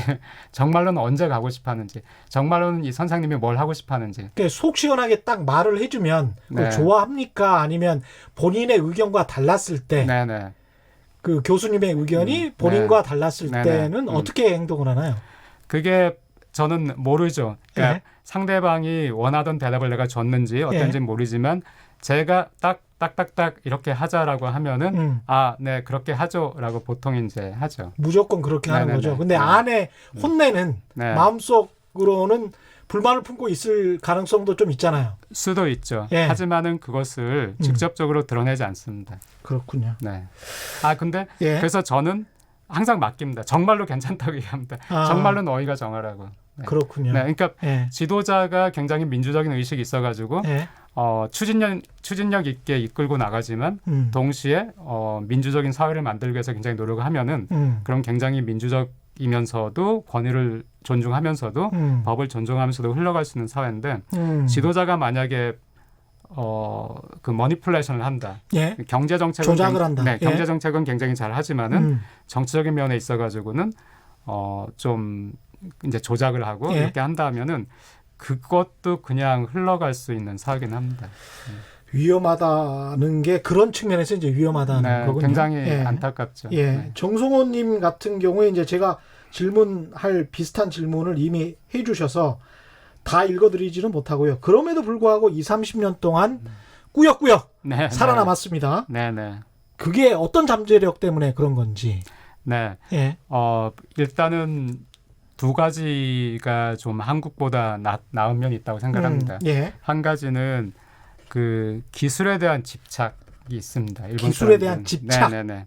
정말로는 언제 가고 싶어하는지, 정말로는 이 선생님이 뭘 하고 싶어하는지. 속 시원하게 딱 말을 해주면 그걸 좋아합니까? 아니면 본인의 의견과 달랐을 때 그 교수님의 의견이 본인과 달랐을 때는 어떻게 행동을 하나요? 그게 저는 모르죠. 그러니까 상대방이 원하던 대답을 내가 줬는지 어떤지는 모르지만 제가 딱딱딱 이렇게 하자라고 하면은 네 그렇게 하죠라고 보통 이제 하죠. 무조건 그렇게 하는 거죠. 근데 안에 혼내는 마음속으로는 불만을 품고 있을 가능성도 좀 있잖아요. 수도 있죠. 하지만은 그것을 직접적으로 드러내지 않습니다. 그렇군요. 근데 그래서 저는 항상 맡깁니다. 정말로 괜찮다고 얘기합니다. 정말로 너희가 정하라고. 그렇군요. 그러니까 지도자가 굉장히 민주적인 의식이 있어가지고 추진력 있게 이끌고 나가지만 동시에 민주적인 사회를 만들기 위해서 굉장히 노력을 하면은 그럼 굉장히 민주적이면서도 권위를 존중하면서도 법을 존중하면서도 흘러갈 수 있는 사회인데 지도자가 만약에 그 머니플레이션을 한다. 예. 경제 정책은 조작을 한다. 네, 예. 경제 정책은 굉장히 잘 하지만은 정치적인 면에 있어 가지고는 좀 이제 조작을 하고 예. 이렇게 한다면은 그것도 그냥 흘러갈 수 있는 사긴 합니다. 위험하다는 게 그런 측면에서 이제 위험하다는 네, 거군요. 굉장히 예. 안타깝죠. 예. 네. 정성호님 같은 경우에 이제 제가 질문할 비슷한 질문을 이미 해주셔서 다 읽어드리지는 못하고요. 그럼에도 불구하고 20-30년 동안 꾸역꾸역 네, 살아남았습니다. 네, 네. 그게 어떤 잠재력 때문에 그런 건지. 네. 예. 일단은 두 가지가 좀 한국보다 나은 면이 있다고 생각합니다. 예. 한 가지는 그 기술에 대한 집착이 있습니다. 일본 기술에 사람들은. 대한 집착. 네네네.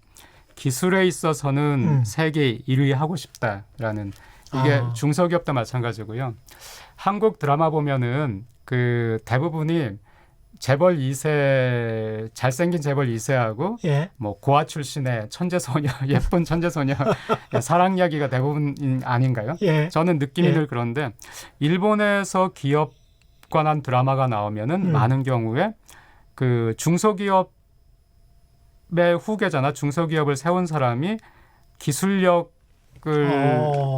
기술에 있어서는 세계 1위 하고 싶다라는 이게 중소기업도 마찬가지고요. 한국 드라마 보면은 그 대부분이 재벌 2세 잘생긴 재벌 2세하고 예. 뭐 고아 출신의 천재소녀 예쁜 천재소녀 사랑 이야기가 대부분 아닌가요? 예. 저는 느낌이 예. 늘 그런데 일본에서 기업 관한 드라마가 나오면은 많은 경우에 그 중소기업의 후계자나 중소기업을 세운 사람이 기술력을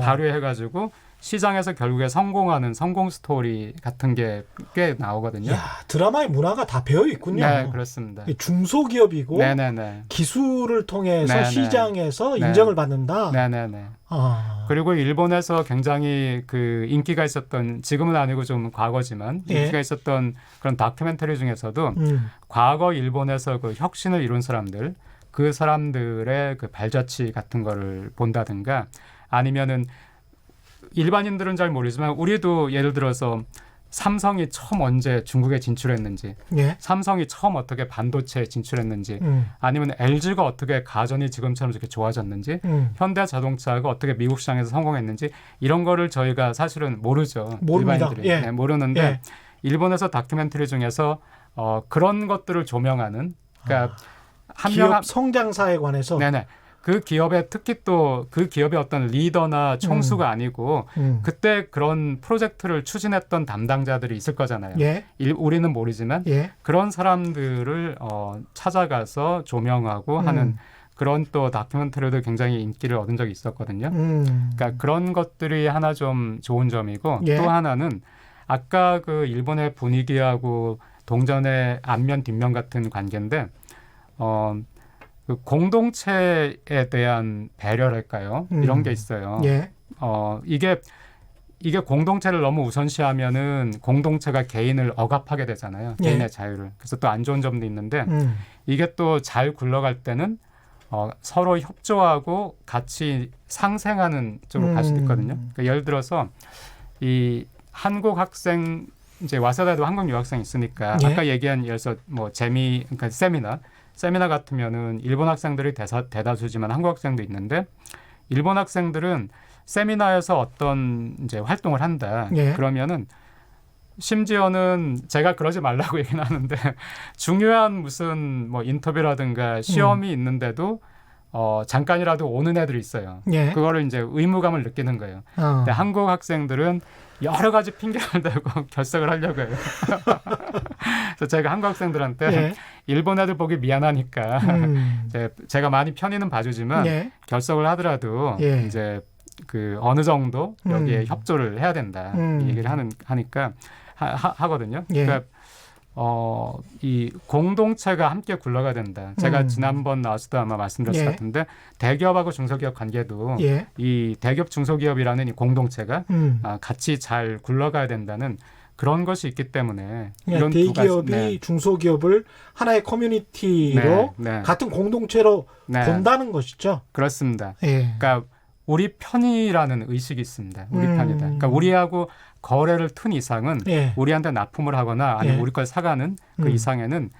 발휘해가지고 시장에서 결국에 성공하는 성공 스토리 같은 게 꽤 나오거든요. 야, 드라마의 문화가 다 배어 있군요. 네, 그렇습니다. 중소기업이고 네네네. 기술을 통해서 네네. 시장에서 네. 인정을 받는다. 네네네. 아. 그리고 일본에서 굉장히 그 인기가 있었던 지금은 아니고 좀 과거지만 예. 인기가 있었던 그런 다큐멘터리 중에서도 과거 일본에서 그 혁신을 이룬 사람들 그 사람들의 그 발자취 같은 거를 본다든가 아니면은 일반인들은 잘 모르지만 우리도 예를 들어서 삼성이 처음 언제 중국에 진출했는지 예. 삼성이 처음 어떻게 반도체에 진출했는지 아니면 LG가 어떻게 가전이 지금처럼 이렇게 좋아졌는지 현대자동차가 어떻게 미국 시장에서 성공했는지 이런 거를 저희가 사실은 모르죠. 모릅니다. 일반인들이 예. 네, 모르는데 예. 일본에서 다큐멘터리 중에서 그런 것들을 조명하는 그러니까 기업 성장사에 관해서 네네. 그 기업의 특히 또 그 기업의 어떤 리더나 총수가 아니고 그때 그런 프로젝트를 추진했던 담당자들이 있을 거잖아요. 예. 우리는 모르지만 예. 그런 사람들을 찾아가서 조명하고 하는 그런 또 다큐멘터리도 굉장히 인기를 얻은 적이 있었거든요. 그러니까 그런 것들이 하나 좀 좋은 점이고 예. 또 하나는 아까 그 일본의 분위기하고 동전의 앞면 뒷면 같은 관계인데 그 공동체에 대한 배려랄까요? 이런 게 있어요. 예. 이게 공동체를 너무 우선시하면은 공동체가 개인을 억압하게 되잖아요. 예. 개인의 자유를. 그래서 또 안 좋은 점도 있는데 이게 또 잘 굴러갈 때는 서로 협조하고 같이 상생하는 쪽으로 갈 수도 있거든요. 그러니까 예를 들어서 이 한국 학생 이제 와세다에도 한국 유학생 있으니까 예. 아까 얘기한 예를 들어서 뭐 그러니까 세미나 같으면은 일본 학생들이 대다수지만 한국 학생도 있는데 일본 학생들은 세미나에서 어떤 이제 활동을 한다. 예. 그러면은 심지어는 제가 그러지 말라고 얘기는 하는데 중요한 무슨 뭐 인터뷰라든가 시험이 있는데도 잠깐이라도 오는 애들이 있어요. 예. 그거를 이제 의무감을 느끼는 거예요. 근데 한국 학생들은 여러 가지 핑계를 대고 결석을 하려고 해요. 그래서 제가 한국 학생들한테 예. 일본 애들 보기 미안하니까 제가 많이 편의는 봐주지만 예. 결석을 하더라도 예. 이제 그 어느 정도 여기에 협조를 해야 된다 이 얘기를 하니까 하거든요. 예. 그러니까 이 공동체가 함께 굴러가야 된다. 제가 지난번 나왔을 때 아마 말씀드렸을 예. 것 같은데 대기업하고 중소기업 관계도 예. 이 대기업 중소기업이라는 이 공동체가 같이 잘 굴러가야 된다는 그런 것이 있기 때문에 이런 대기업이 네. 중소기업을 하나의 커뮤니티로 네, 네. 같은 공동체로 네. 본다는 것이죠. 그렇습니다. 예. 그러니까 우리 편이라는 의식이 있습니다. 우리 편이다. 그러니까 우리하고 거래를 튼 이상은 예. 우리한테 납품을 하거나 아니면 예. 우리 걸 사가는 그 이상에는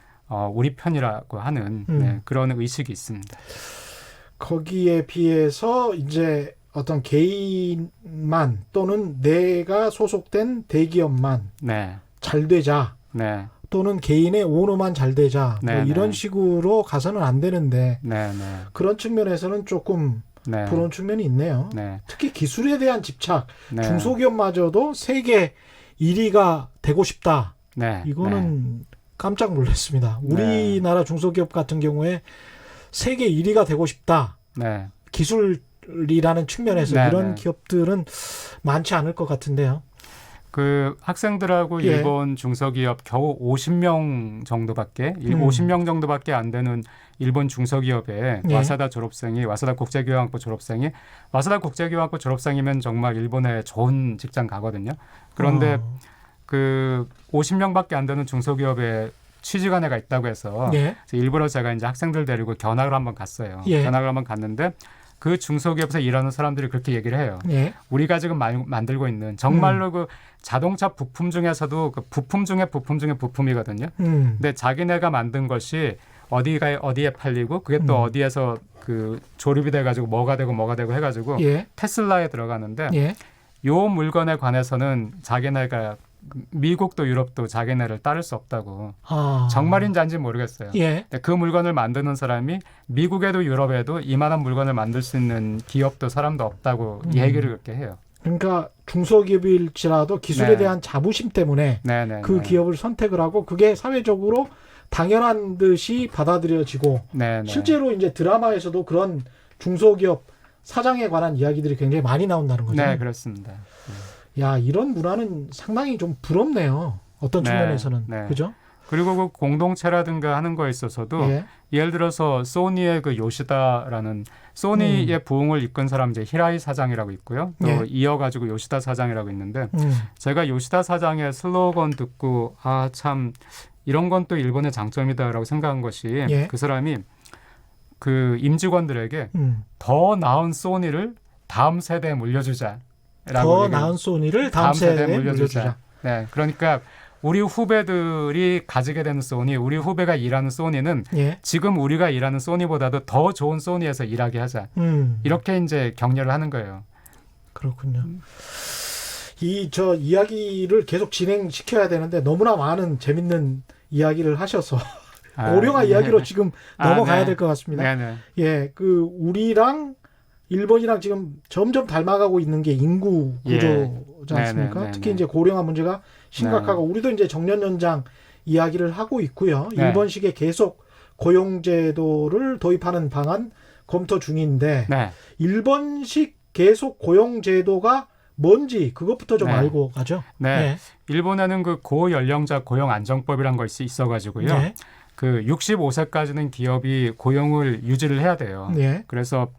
우리 편이라고 하는 네, 그런 의식이 있습니다. 거기에 비해서 이제 어떤 개인만 또는 내가 소속된 대기업만 네, 잘 되자 네, 또는 개인의 오너만 잘 되자 네, 뭐 이런 네. 식으로 가서는 안 되는데 네, 네, 그런 측면에서는 조금 네, 부러운 측면이 있네요. 네, 특히 기술에 대한 집착, 네. 중소기업마저도 세계 1위가 되고 싶다. 네, 이거는 깜짝 놀랐습니다. 우리나라 중소기업 같은 경우에 세계 1위가 되고 싶다. 네. 기술이라는 측면에서 네, 이런 네. 기업들은 많지 않을 것 같은데요. 그 학생들하고 예. 일본 중소기업 겨우 50명 정도밖에 50명 정도밖에 안 되는 일본 중소기업에 예. 와사다 졸업생이 와사다 국제교양학부 졸업생이 와사다 국제교양학부 졸업생이면 정말 일본에 좋은 직장 가거든요. 그런데 그 50명밖에 안 되는 중소기업에 취직한 애가 있다고 해서 예. 일부러 제가 이제 학생들 데리고 견학을 한번 갔어요. 예. 견학을 한번 갔는데 그 중소기업에서 일하는 사람들이 그렇게 얘기를 해요. 예. 우리가 지금 만들고 있는 정말로 그 자동차 부품 중에서도 그 부품 중에 부품 중에 부품이거든요. 근데 자기네가 만든 것이 어디에 팔리고 그게 또 어디에서 그 조립이 돼가지고 뭐가 되고 해가지고 예. 테슬라에 들어가는데 예. 요 물건에 관해서는 자기네가 미국도 유럽도 자기네를 따를 수 없다고. 아. 정말인지 아닌지 모르겠어요. 예. 근데 그 물건을 만드는 사람이 미국에도 유럽에도 이만한 물건을 만들 수 있는 기업도 사람도 없다고 얘기를 그렇게 해요. 그러니까 중소기업일지라도 기술에 네. 대한 자부심 때문에 네네. 그 기업을 선택을 하고 그게 사회적으로 당연한 듯이 받아들여지고 네네. 실제로 이제 드라마에서도 그런 중소기업 사장에 관한 이야기들이 굉장히 많이 나온다는 거죠. 네, 그렇습니다. 야, 이런 문화는 상당히 좀 부럽네요. 어떤 네, 측면에서는. 네. 그죠? 그리고 그 공동체라든가 하는 거에 있어서도 예. 예를 들어서 소니의 그 요시다라는 소니의 부흥을 이끈 사람 이제 히라이 사장이라고 있고요. 또 예. 이어가지고 요시다 사장이라고 있는데 음. 제가 요시다 사장의 슬로건 듣고 아, 참 이런 건 또 일본의 장점이다라고 생각한 것이 예. 그 사람이 그 임직원들에게 음. 더 나은 소니를 다음 세대에 물려주자. 더 나은 소니를 다음 세대에 물려주자. 네, 그러니까 우리 후배들이 가지게 되는 소니, 우리 후배가 일하는 소니는 예. 지금 우리가 일하는 소니보다도 더 좋은 소니에서 일하게 하자. 이렇게 이제 격려를 하는 거예요. 그렇군요. 저 이야기를 계속 진행시켜야 되는데 너무나 많은 재밌는 이야기를 하셔서 고령화 이야기로 지금 넘어가야 네. 될 것 같습니다. 네네. 예, 그 우리랑 일본이랑 지금 점점 닮아가고 있는 게 인구 구조지 않습니까? 네네네네. 특히 이제 고령화 문제가 심각하고 우리도 이제 정년 연장 이야기를 하고 있고요. 네. 일본식의 계속 고용제도를 도입하는 방안 검토 중인데 네. 일본식 계속 고용제도가 뭔지 그것부터 좀 네. 알고 가죠. 네. 일본에는 그 고연령자 고용 안정법이란 것이 있어가지고요. 네. 그 65세까지는 기업이 고용을 유지를 해야 돼요. 네. 그래서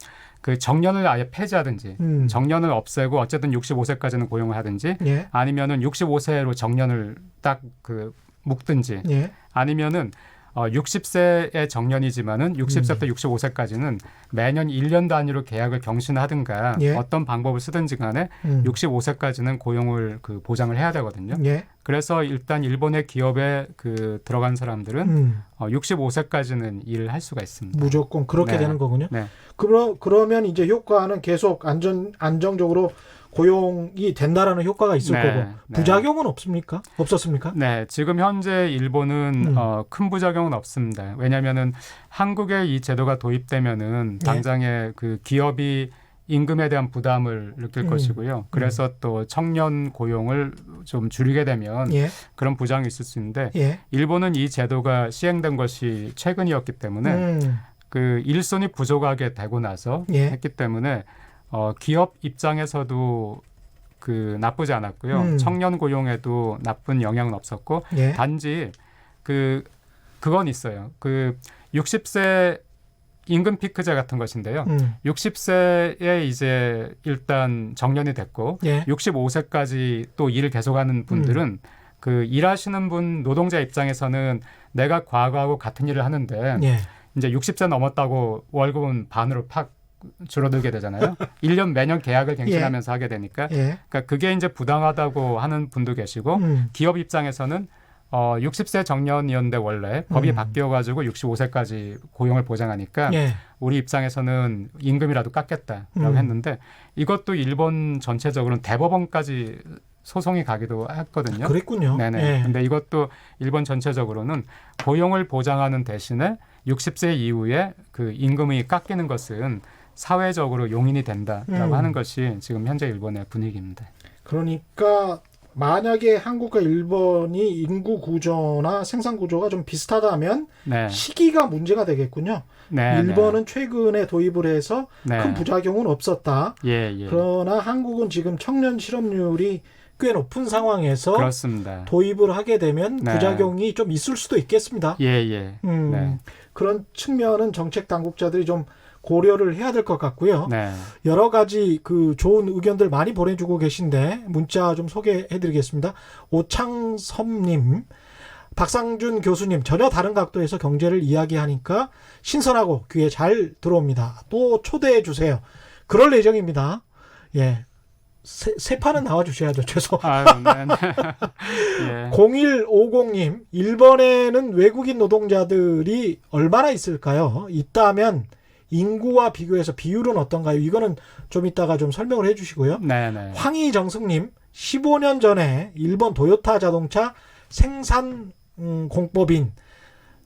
그 정년을 아예 폐지하든지 정년을 없애고 어쨌든 65세까지는 고용을 하든지 예. 아니면은 65세로 정년을 딱 그 묶든지 예. 아니면은 60세의 정년이지만은 60세부터 65세까지는 매년 1년 단위로 계약을 경신하든가 예. 어떤 방법을 쓰든지 간에 65세까지는 고용을 그 보장을 해야 되거든요. 예. 그래서 일단 일본의 기업에 그 들어간 사람들은 65세까지는 일을 할 수가 있습니다. 무조건 그렇게 네. 되는 거군요. 네. 그러면 이제 효과는 계속 안정적으로 고용이 된다라는 효과가 있을 네, 거고 네. 부작용은 없습니까? 없었습니까? 네, 지금 현재 일본은 큰 부작용은 없습니다. 왜냐하면은 한국에 이 제도가 도입되면은 당장에 그 기업이 임금에 대한 부담을 느낄 것이고요. 그래서 또 청년 고용을 좀 줄이게 되면 예. 그런 부작용이 있을 수 있는데 예. 일본은 이 제도가 시행된 것이 최근이었기 때문에 그 일손이 부족하게 되고 나서 예. 했기 때문에 기업 입장에서도 그 나쁘지 않았고요. 청년 고용에도 나쁜 영향은 없었고 예. 단지 그건 있어요. 그 60세 임금 피크제 같은 것인데요. 60세에 이제 일단 정년이 됐고 예. 65세까지 또 일을 계속하는 분들은 그 일하시는 분 노동자 입장에서는 내가 과거하고 같은 일을 하는데 예. 이제 60세 넘었다고 월급은 반으로 팍 줄어들게 되잖아요. 1년 매년 계약을 갱신하면서 하게 되니까. 예. 그러니까 그게 이제 부당하다고 하는 분도 계시고 기업 입장에서는 60세 정년이었는데 원래 법이 바뀌어가지고 65세까지 고용을 보장하니까 예. 우리 입장에서는 임금이라도 깎겠다라고 했는데 이것도 일본 전체적으로는 대법원까지 소송이 가기도 했거든요. 그랬군요. 네네. 예. 근데 이것도 일본 전체적으로는 고용을 보장하는 대신에 60세 이후에 그 임금이 깎이는 것은 사회적으로 용인이 된다라고 하는 것이 지금 현재 일본의 분위기입니다. 그러니까 만약에 한국과 일본이 인구 구조나 생산 구조가 좀 비슷하다면 네. 시기가 문제가 되겠군요. 네, 일본은 최근에 도입을 해서 네. 큰 부작용은 없었다. 예, 예. 그러나 한국은 지금 청년 실업률이 꽤 높은 상황에서 그렇습니다. 도입을 하게 되면 네. 부작용이 좀 있을 수도 있겠습니다. 예, 예. 네. 그런 측면은 정책 당국자들이 좀 고려를 해야 될 것 같고요. 네. 여러 가지 그 좋은 의견들 많이 보내주고 계신데 문자 좀 소개해드리겠습니다. 오창섭님, 박상준 교수님, 전혀 다른 각도에서 경제를 이야기하니까 신선하고 귀에 잘 들어옵니다. 또 초대해 주세요. 그럴 예정입니다. 예. 세 판은 나와주셔야죠. 최소. 아유, 네, 네. 예. 0150님, 일본에는 외국인 노동자들이 얼마나 있을까요? 있다면 인구와 비교해서 비율은 어떤가요? 이거는 좀 이따가 좀 설명을 해주시고요. 네, 네. 황희정숙님, 15년 전에 일본 도요타 자동차 생산 공법인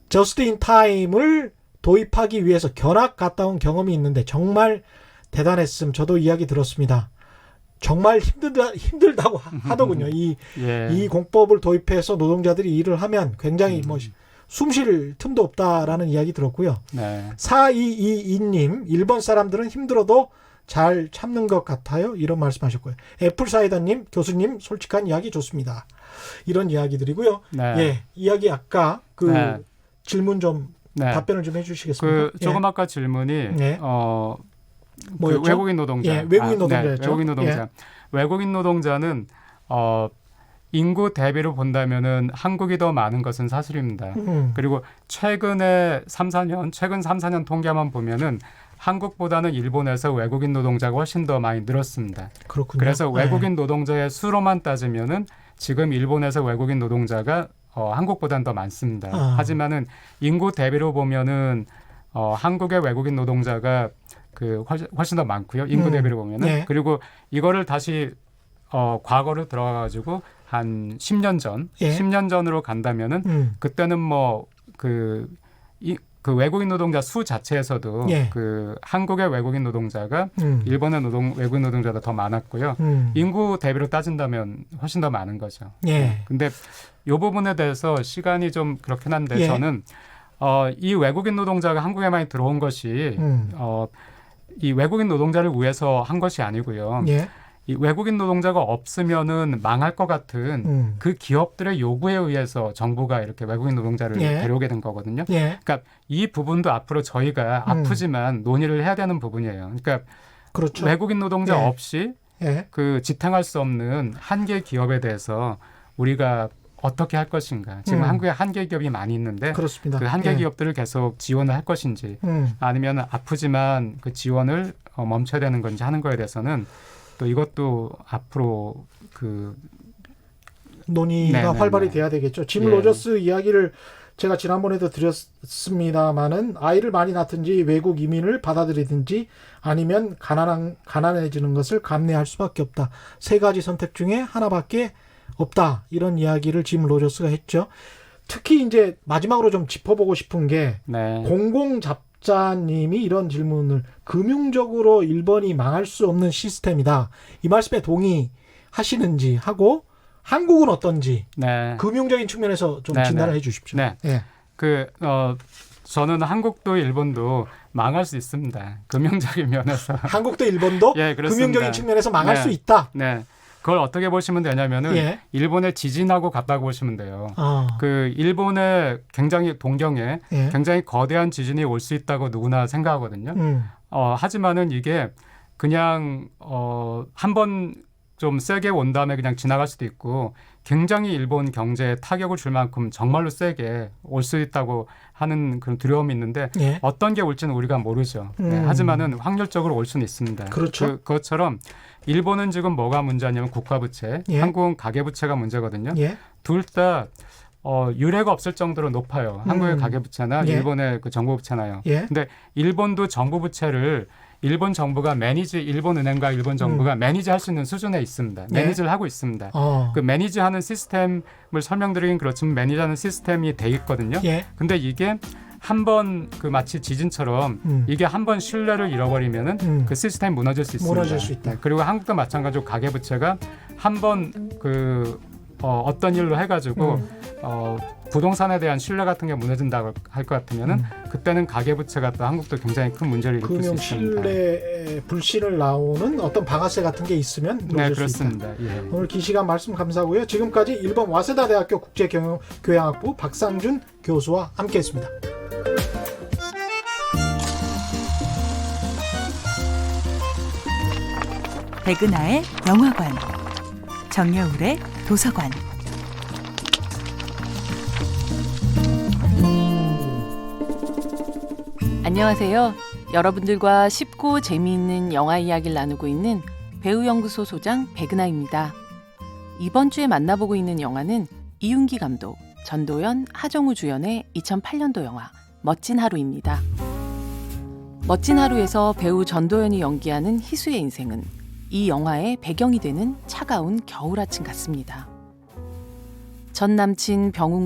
저스트 인 타임을 도입하기 위해서 견학 갔다 온 경험이 있는데 정말 대단했음. 저도 이야기 들었습니다. 정말 힘들다고 하더군요. 예. 이 공법을 도입해서 노동자들이 일을 하면 굉장히 숨 쉴 틈도 없다라는 이야기 들었고요. 네. 4222님, 일본 사람들은 힘들어도 잘 참는 것 같아요. 이런 말씀하셨고요. 애플사이다님, 교수님 솔직한 이야기 좋습니다. 이런 이야기들이고요. 네. 예, 이야기 아까 그 네. 질문 좀 네. 답변을 좀 해주시겠습니까? 그 조금 아까 질문이 네. 그 외국인 노동자. 예, 외국인 노동자였죠. 네, 외국인 노동자. 예. 외국인 노동자는 인구 대비로 본다면은 한국이 더 많은 것은 사실입니다. 그리고 최근 3, 4년 통계만 보면은 한국보다는 일본에서 외국인 노동자가 훨씬 더 많이 늘었습니다. 그렇군요. 그래서 외국인 노동자의 수로만 따지면은 지금 일본에서 외국인 노동자가 한국보다는 더 많습니다. 하지만은 인구 대비로 보면은 한국의 외국인 노동자가 그 훨씬 더 많고요. 인구 대비로 보면은. 네. 그리고 이거를 다시 과거로 들어가가지고 한 10년 전, 예. 10년 전으로 간다면은 그때는 그 외국인 노동자 수 자체에서도 예. 그 한국의 외국인 노동자가 일본의 외국인 노동자보다 더 많았고요. 인구 대비로 따진다면 훨씬 더 많은 거죠. 예. 근데 이 부분에 대해서 시간이 좀 그렇긴 한데 예. 저는 이 외국인 노동자가 한국에 많이 들어온 것이 이 외국인 노동자를 위해서 한 것이 아니고요. 예. 이 외국인 노동자가 없으면은 망할 것 같은 그 기업들의 요구에 의해서 정부가 이렇게 외국인 노동자를 예. 데려오게 된 거거든요. 예. 그러니까 이 부분도 앞으로 저희가 아프지만 논의를 해야 되는 부분이에요. 그러니까 그렇죠. 외국인 노동자 예. 없이 예. 그 지탱할 수 없는 한계 기업에 대해서 우리가 어떻게 할 것인가. 지금 한국에 한계 기업이 많이 있는데 그렇습니다. 그 한계 예. 기업들을 계속 지원을 할 것인지 아니면 아프지만 그 지원을 멈춰야 되는 건지 하는 거에 대해서는 또 이것도 앞으로 그 논의가 네네네. 활발히 돼야 되겠죠. 짐 예. 로저스 이야기를 제가 지난번에도 드렸습니다마는 아이를 많이 낳든지 외국 이민을 받아들이든지 아니면 가난해지는 것을 감내할 수밖에 없다. 세 가지 선택 중에 하나밖에 없다. 이런 이야기를 짐 로저스가 했죠. 특히 이제 마지막으로 좀 짚어보고 싶은 게 네. 공공잡자님이 이런 질문을 금융적으로 일본이 망할 수 없는 시스템이다. 이 말씀에 동의하시는지 하고 한국은 어떤지 네. 금융적인 측면에서 좀 네, 진단을 네. 해주십시오. 네. 예. 저는 한국도 일본도 망할 수 있습니다. 금융적인 면에서. 한국도 일본도 예, 그렇습니다. 금융적인 측면에서 망할 네. 수 있다. 네. 그걸 어떻게 보시면 되냐면은 예. 일본의 지진하고 같다고 보시면 돼요. 아, 그 일본의 굉장히 동경에 예. 굉장히 거대한 지진이 올 수 있다고 누구나 생각하거든요. 하지만은 이게 그냥 한번 좀 세게 온 다음에 그냥 지나갈 수도 있고 굉장히 일본 경제에 타격을 줄 만큼 정말로 세게 올 수 있다고 하는 그런 두려움이 있는데 예. 어떤 게 올지는 우리가 모르죠. 네, 하지만은 확률적으로 올 수는 있습니다. 그렇죠. 그것처럼 일본은 지금 뭐가 문제냐면 국가부채, 예. 한국은 가계부채가 문제거든요. 예. 둘 다 유례가 없을 정도로 높아요. 한국의 가계부채나 예. 일본의 그 정부부채나요. 예. 근데 일본도 정부부채를 일본 정부가 일본 은행과 일본 정부가 매니지할 수 있는 수준에 있습니다. 예. 매니지를 하고 있습니다. 그 매니지하는 시스템을 설명드리긴 그렇지만 매니지하는 시스템이 돼 있거든요. 예. 근데 이게 한 번 그 마치 지진처럼 이게 한 번 신뢰를 잃어버리면은 그 시스템이 무너질 수 있습니다. 무너질 수 있다. 그리고 한국도 마찬가지로 가계부채가 한 번 그 어떤 일로 해가지고 부동산에 대한 신뢰 같은 게 무너진다고 할 것 같으면은 그때는 가계부채가 또 한국도 굉장히 큰 문제를 일으킬 수 금융 있습니다. 신뢰 불신을 나오는 어떤 바가세 같은 게 있으면 네, 무너질 수 있다. 그렇습니다. 예. 오늘 긴 시간 말씀 감사하고요. 지금까지 일본 와세다대학교 국제경영교양학부 박상준 교수와 함께했습니다. 백은하의 영화관, 정여울의 도서관. 안녕하세요. 여러분들과 쉽고 재미있는 영화 이야기를 나누고 있는 배우연구소 소장 백은하입니다. 이번 주에 만나보고 있는 영화는 이윤기 감독, 전도연, 하정우 주연의 2008년도 영화 멋진 하루입니다. 멋진 하루에서 배우 전도연이 연기하는 희수의 인생은 이 영화의 배경이 되는 차가운 겨울 아침 같습니다. 전 남친 병웅